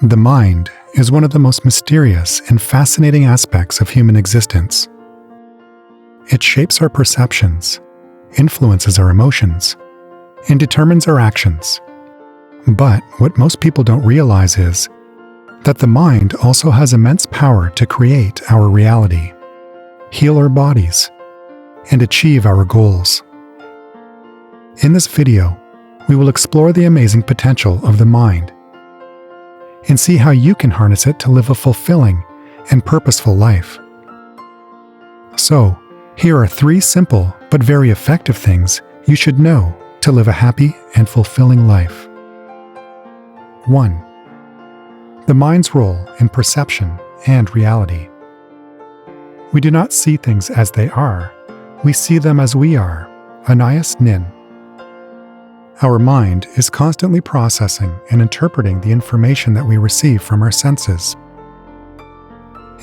The mind is one of the most mysterious and fascinating aspects of human existence. It shapes our perceptions, influences our emotions, and determines our actions. But what most people don't realize is that the mind also has immense power to create our reality, heal our bodies, and achieve our goals. In this video, we will explore the amazing potential of the mind and see how you can harness it to live a fulfilling and purposeful life. So, here are 3 simple but very effective things you should know to live a happy and fulfilling life. 1. The mind's role in perception and reality. We do not see things as they are, we see them as we are. Anais Nin. Our mind is constantly processing and interpreting the information that we receive from our senses.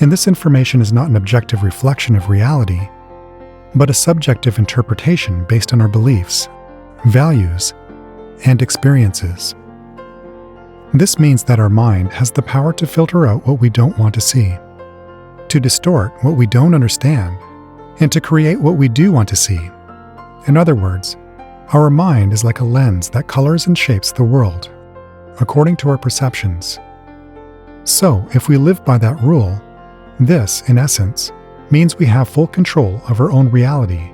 And this information is not an objective reflection of reality, but a subjective interpretation based on our beliefs, values, and experiences. This means that our mind has the power to filter out what we don't want to see, to distort what we don't understand, and to create what we do want to see. In other words, our mind is like a lens that colors and shapes the world according to our perceptions. So, if we live by that rule, this, in essence, means we have full control of our own reality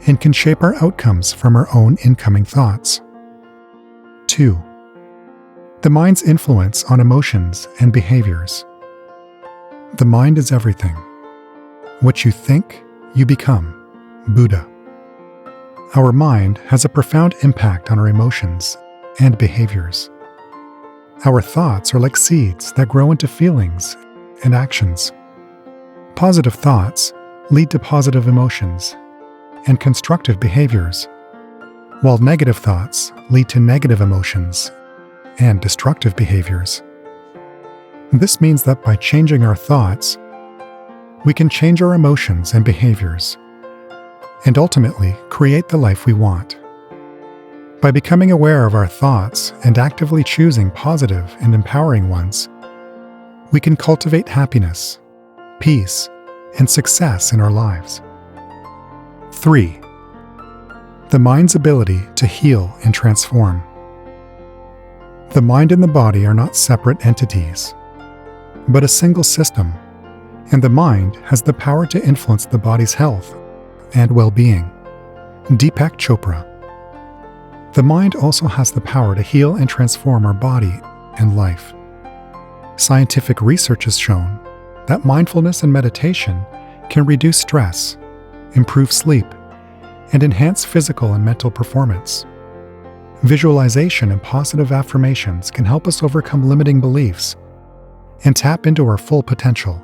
and can shape our outcomes from our own incoming thoughts. 2. The mind's influence on emotions and behaviors. The mind is everything. What you think, you become. Buddha. Our mind has a profound impact on our emotions and behaviors. Our thoughts are like seeds that grow into feelings and actions. Positive thoughts lead to positive emotions and constructive behaviors, while negative thoughts lead to negative emotions and destructive behaviors. This means that by changing our thoughts, we can change our emotions and behaviors, and ultimately create the life we want. By becoming aware of our thoughts and actively choosing positive and empowering ones, we can cultivate happiness, peace, and success in our lives. 3. The mind's ability to heal and transform. The mind and the body are not separate entities, but a single system, and the mind has the power to influence the body's health and well-being. Deepak Chopra. The mind also has the power to heal and transform our body and life. Scientific research has shown that mindfulness and meditation can reduce stress, improve sleep, and enhance physical and mental performance. Visualization and positive affirmations can help us overcome limiting beliefs and tap into our full potential.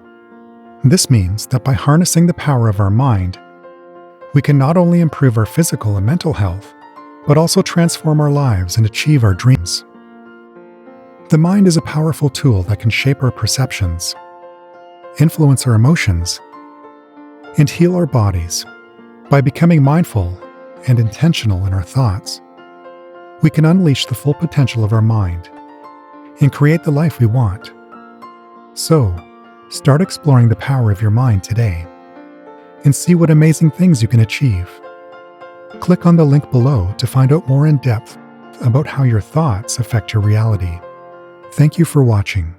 This means that by harnessing the power of our mind, we can not only improve our physical and mental health, but also transform our lives and achieve our dreams. The mind is a powerful tool that can shape our perceptions, influence our emotions, and heal our bodies. By becoming mindful and intentional in our thoughts, we can unleash the full potential of our mind and create the life we want. So, start exploring the power of your mind today and see what amazing things you can achieve. Click on the link below to find out more in depth about how your thoughts affect your reality. Thank you for watching.